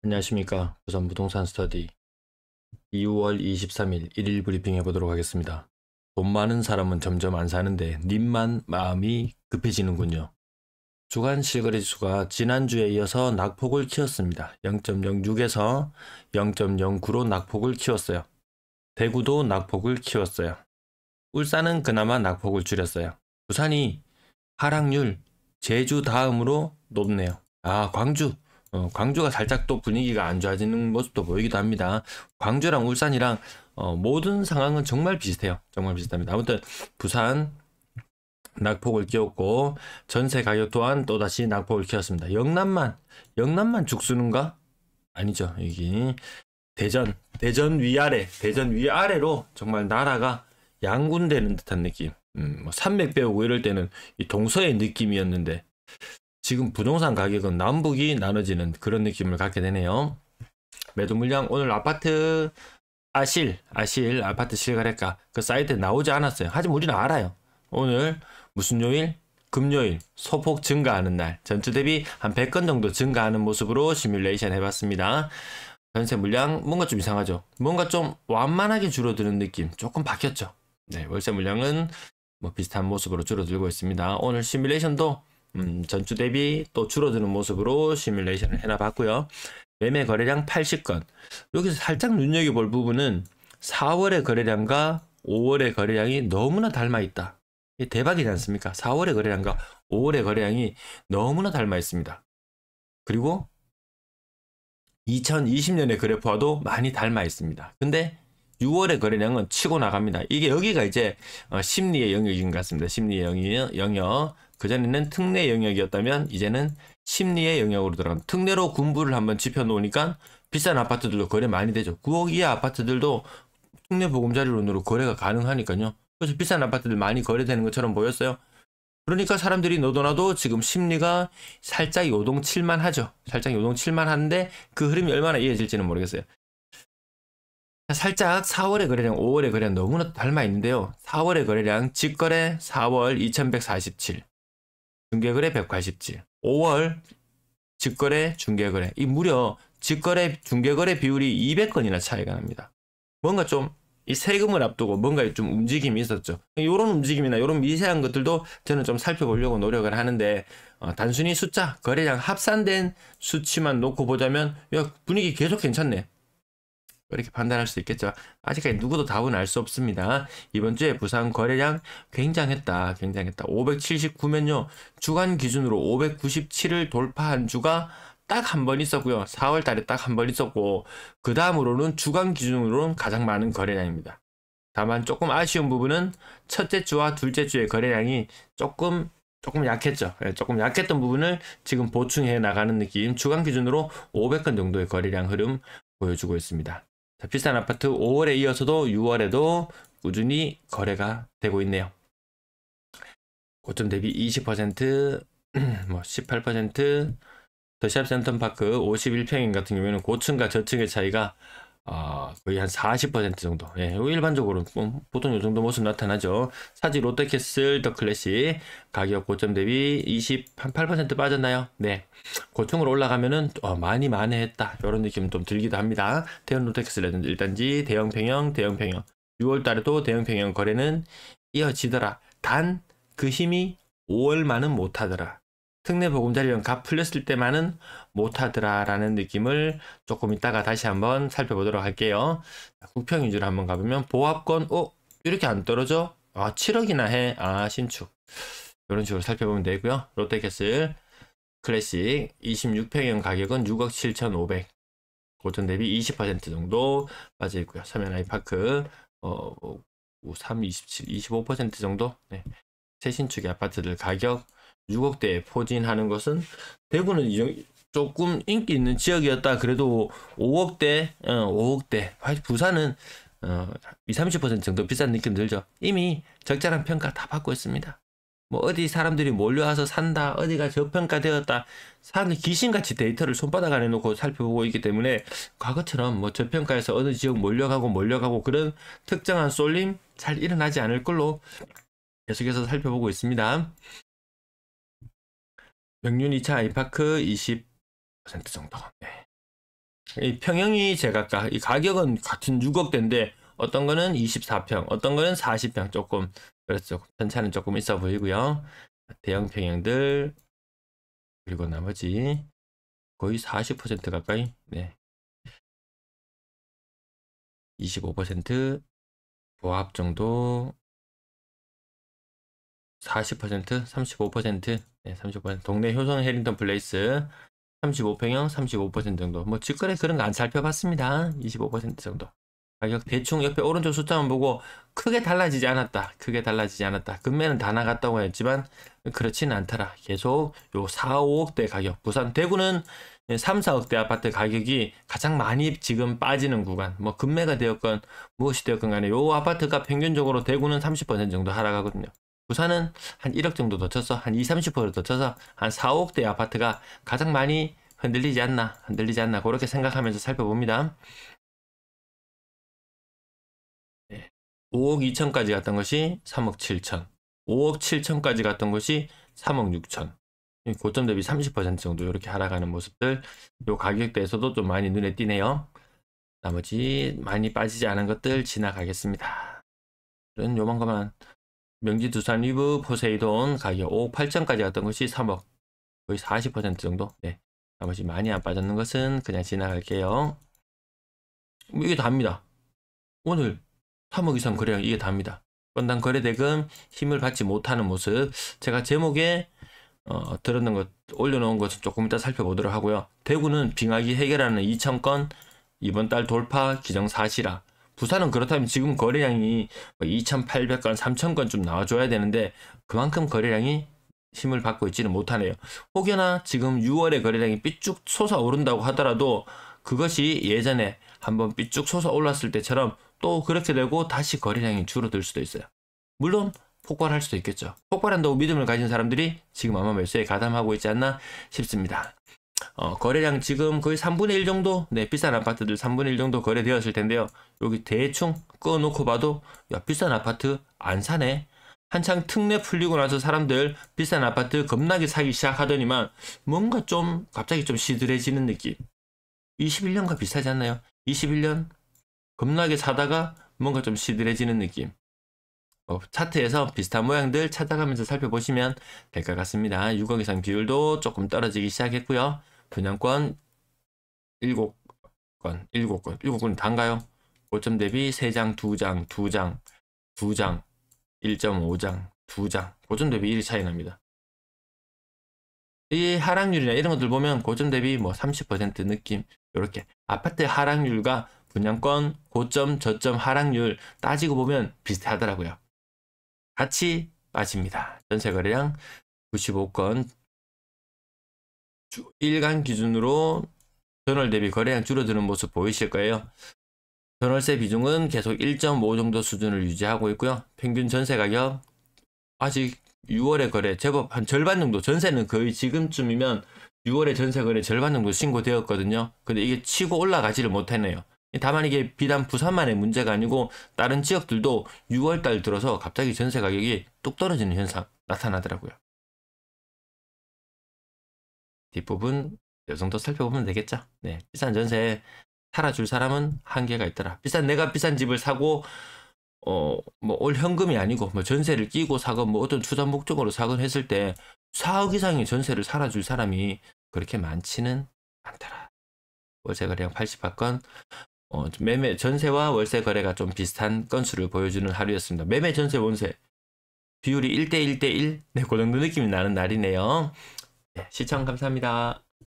안녕하십니까. 부산 부동산 스터디 2월 23일 1일 브리핑 해보도록 하겠습니다. 돈 많은 사람은 점점 안 사는데 님만 마음이 급해지는군요. 주간 실거래 지수가 지난주에 이어서 낙폭을 키웠습니다. 0.06에서 0.09로 낙폭을 키웠어요. 대구도 낙폭을 키웠어요. 울산은 그나마 낙폭을 줄였어요. 부산이 하락률 제주 다음으로 높네요. 광주가 살짝 또 분위기가 안 좋아지는 모습도 보이기도 합니다. 광주랑 울산이랑 모든 상황은 정말 비슷해요. 정말 비슷합니다. 아무튼 부산 낙폭을 키웠고 전세 가격 또한 또다시 낙폭을 키웠습니다. 영남만 죽쓰는가? 아니죠. 여기 대전 위아래로 정말 나라가 양분되는 듯한 느낌. 뭐 산맥 배우고 이럴 때는 이 동서의 느낌이었는데 지금 부동산 가격은 남북이 나눠지는 그런 느낌을 갖게 되네요. 매도 물량 오늘 아파트 아실 아파트 실거래가 그 사이트에 나오지 않았어요. 하지만 우리는 알아요. 오늘 무슨 요일? 금요일 소폭 증가하는 날 전주 대비 한 100건 정도 증가하는 모습으로 시뮬레이션 해봤습니다. 전세 물량 뭔가 좀 이상하죠. 뭔가 좀 완만하게 줄어드는 느낌 조금 바뀌었죠. 네, 월세 물량은 뭐 비슷한 모습으로 줄어들고 있습니다. 오늘 시뮬레이션도 전주 대비 또 줄어드는 모습으로 시뮬레이션을 해놔봤고요. 매매 거래량 80건. 여기서 살짝 눈여겨볼 부분은 4월의 거래량과 5월의 거래량이 너무나 닮아 있다. 이게 대박이지 않습니까? 4월의 거래량과 5월의 거래량이 너무나 닮아 있습니다. 그리고 2020년의 그래프와도 많이 닮아 있습니다. 근데 6월의 거래량은 치고 나갑니다. 이게 여기가 이제 심리의 영역인 것 같습니다. 심리의 영역. 그전에는 특례 영역이었다면 이제는 심리의 영역으로 들어간 특례로 군부를 한번 짚어놓으니까 비싼 아파트들도 거래 많이 되죠. 9억 이하 아파트들도 특례 보금자리론으로 거래가 가능하니까요. 그래서 비싼 아파트들 많이 거래되는 것처럼 보였어요. 그러니까 사람들이 너도나도 지금 심리가 살짝 요동칠만 하죠. 살짝 요동칠만 하는데 그 흐름이 얼마나 이어질지는 모르겠어요. 살짝 4월의 거래량, 5월의 거래량 너무나 닮아 있는데요. 4월의 거래량 직거래 4월 2147, 중개거래 187, 5월 직거래, 중개거래 이 무려 직거래, 중개거래 비율이 200건이나 차이가 납니다. 뭔가 좀 이 세금을 앞두고 뭔가 좀 움직임이 있었죠. 이런 움직임이나 이런 미세한 것들도 저는 좀 살펴보려고 노력을 하는데 단순히 숫자, 거래량 합산된 수치만 놓고 보자면 야, 분위기 계속 괜찮네. 이렇게 판단할 수 있겠죠. 아직까지 누구도 답은 알 수 없습니다. 이번 주에 부산 거래량 굉장했다. 579면요. 주간 기준으로 597을 돌파한 주가 딱 한 번 있었고요. 4월 달에 딱 한 번 있었고 그 다음으로는 주간 기준으로는 가장 많은 거래량입니다. 다만 조금 아쉬운 부분은 첫째 주와 둘째 주의 거래량이 조금 약했죠. 조금 약했던 부분을 지금 보충해 나가는 느낌. 주간 기준으로 500건 정도의 거래량 흐름 보여주고 있습니다. 자, 비싼 아파트 5월에 이어서도 6월에도 꾸준히 거래가 되고 있네요. 고점 대비 20%, 뭐 18%, 더샵 센텀파크 51평인 같은 경우에는 고층과 저층의 차이가 거의 한 40% 정도. 예, 일반적으로 보통 이 정도 모습 나타나죠. 사지 롯데캐슬 더 클래식 가격 고점 대비 28% 빠졌나요? 네. 고층으로 올라가면은 많이 만회했다. 이런 느낌 좀 들기도 합니다. 대형 롯데캐슬 1단지 대형 평형 6월 달에도 대형 평형 거래는 이어지더라. 단 그 힘이 5월만은 못하더라. 특례 보금자리론 값 풀렸을 때만은 못하더라라는 느낌을 조금 이따가 다시 한번 살펴보도록 할게요. 국평 위주로 한번 가보면 보합권 이렇게 안 떨어져? 7억이나 해. 신축. 이런 식으로 살펴보면 되고요. 롯데캐슬 클래식 26평형 가격은 6억 7,500. 고점 대비 20% 정도 빠져 있고요. 서면 아이파크 3, 27, 25% 정도. 네. 최신축의 아파트들 가격 6억대에 포진하는 것은 대구는 조금 인기 있는 지역이었다. 그래도 5억대. 부산은 20, 30% 정도 비싼 느낌 들죠. 이미 적절한 평가 다 받고 있습니다. 뭐 어디 사람들이 몰려와서 산다, 어디가 저평가되었다, 사람들이 귀신같이 데이터를 손바닥 안에 놓고 살펴보고 있기 때문에 과거처럼 뭐 저평가에서 어느 지역 몰려가고 그런 특정한 쏠림 잘 일어나지 않을 걸로 계속해서 살펴보고 있습니다. 명륜 2차 아이파크 20% 정도. 네. 이 평형이 제각각 이 가격은 같은 6억대인데 어떤 거는 24평, 어떤 거는 40평 조금 그렇죠. 편차는 조금 있어 보이고요. 대형 평형들 그리고 나머지 거의 40% 가까이 네. 25% 보합 정도 40% 35% 네, 35% 동네 효성 해링턴 플레이스 35평형 35% 정도 뭐 직거래 그런 거 안 살펴봤습니다. 25% 정도 가격 대충 옆에 오른쪽 숫자만 보고 크게 달라지지 않았다. 크게 달라지지 않았다. 금매는 다 나갔다고 했지만 그렇지는 않더라. 계속 요 4, 5억대 가격. 부산 대구는 3, 4억대 아파트 가격이 가장 많이 지금 빠지는 구간. 뭐 금매가 되었건 무엇이 되었건 간에 요 아파트가 평균적으로 대구는 30% 정도 하락하거든요. 부산은 한 1억 정도 더 쳐서 한 2, 30%더 쳐서 한 4, 5억대 아파트가 가장 많이 흔들리지 않나 그렇게 생각하면서 살펴봅니다. 5억 2천까지 갔던 것이 3억 7천 5억 7천까지 갔던 것이 3억 6천 고점 대비 30% 정도 이렇게 하락하는 모습들 요 가격대에서도 좀 많이 눈에 띄네요. 나머지 많이 빠지지 않은 것들 지나가겠습니다. 이런 요만큼만 명지 두산 리브 포세이돈 가격 5억 8천까지 갔던 것이 3억 거의 40% 정도 네. 나머지 많이 안 빠졌는 것은 그냥 지나갈게요. 이게 답니다. 오늘 3억 이상 거래량 이게 답니다. 건당 거래대금 힘을 받지 못하는 모습 제가 제목에 들었는 것 올려놓은 것은 조금 이따 살펴보도록 하고요. 대구는 빙하기 해결하는 2,000건 이번 달 돌파 기정사실화. 부산은 그렇다면 지금 거래량이 2,800건 3,000건 좀 나와줘야 되는데 그만큼 거래량이 힘을 받고 있지는 못하네요. 혹여나 지금 6월에 거래량이 삐쭉 솟아오른다고 하더라도 그것이 예전에 한번 삐쭉 솟아올랐을 때처럼 또 그렇게 되고 다시 거래량이 줄어들 수도 있어요. 물론 폭발할 수도 있겠죠. 폭발한다고 믿음을 가진 사람들이 지금 아마 매수에 가담하고 있지 않나 싶습니다. 거래량 지금 거의 3분의 1 정도 네, 비싼 아파트들 3분의 1 정도 거래되었을 텐데요. 여기 대충 꺼놓고 봐도 야 비싼 아파트 안 사네. 한창 특례 풀리고 나서 사람들 비싼 아파트 겁나게 사기 시작하더니만 뭔가 좀 갑자기 좀 시들해지는 느낌. 21년과 비슷하지 않나요? 21년 겁나게 사다가 뭔가 좀 시들해지는 느낌. 차트에서 비슷한 모양들 찾아가면서 살펴보시면 될 것 같습니다. 6억 이상 비율도 조금 떨어지기 시작했고요. 분양권 7건 단가요? 고점 대비 3장, 2장, 2장, 2장, 1.5장, 2장 고점 대비 1이 차이 납니다. 이 하락률이나 이런 것들 보면 고점 대비 뭐 30% 느낌 이렇게 아파트 하락률과 분양권 고점 저점 하락률 따지고 보면 비슷하더라고요. 같이 빠집니다. 전세 거래량 95건 일간 기준으로 전월 대비 거래량 줄어드는 모습 보이실 거예요. 전월세 비중은 계속 1.5 정도 수준을 유지하고 있고요. 평균 전세 가격 아직 6월에 거래 제법 한 절반 정도 전세는 거의 지금쯤이면 6월에 전세 거래 절반 정도 신고되었거든요. 근데 이게 치고 올라가지를 못했네요. 다만 이게 비단 부산만의 문제가 아니고 다른 지역들도 6월달 들어서 갑자기 전세 가격이 뚝 떨어지는 현상 나타나더라고요. 뒷부분 이 정도 살펴보면 되겠죠. 네, 비싼 전세 살아줄 사람은 한계가 있더라. 내가 비싼 집을 사고 뭐 올 현금이 아니고 뭐 전세를 끼고 사건 뭐 어떤 투자 목적으로 사건 했을 때 4억 이상의 전세를 살아줄 사람이 그렇게 많지는 않더라. 월세 거래량 80건좀 매매 전세와 월세 거래가 좀 비슷한 건수를 보여주는 하루였습니다. 매매 전세 월세 비율이 1대1대1 네, 그 정도 느낌이 나는 날이네요. 네, 시청 감사합니다.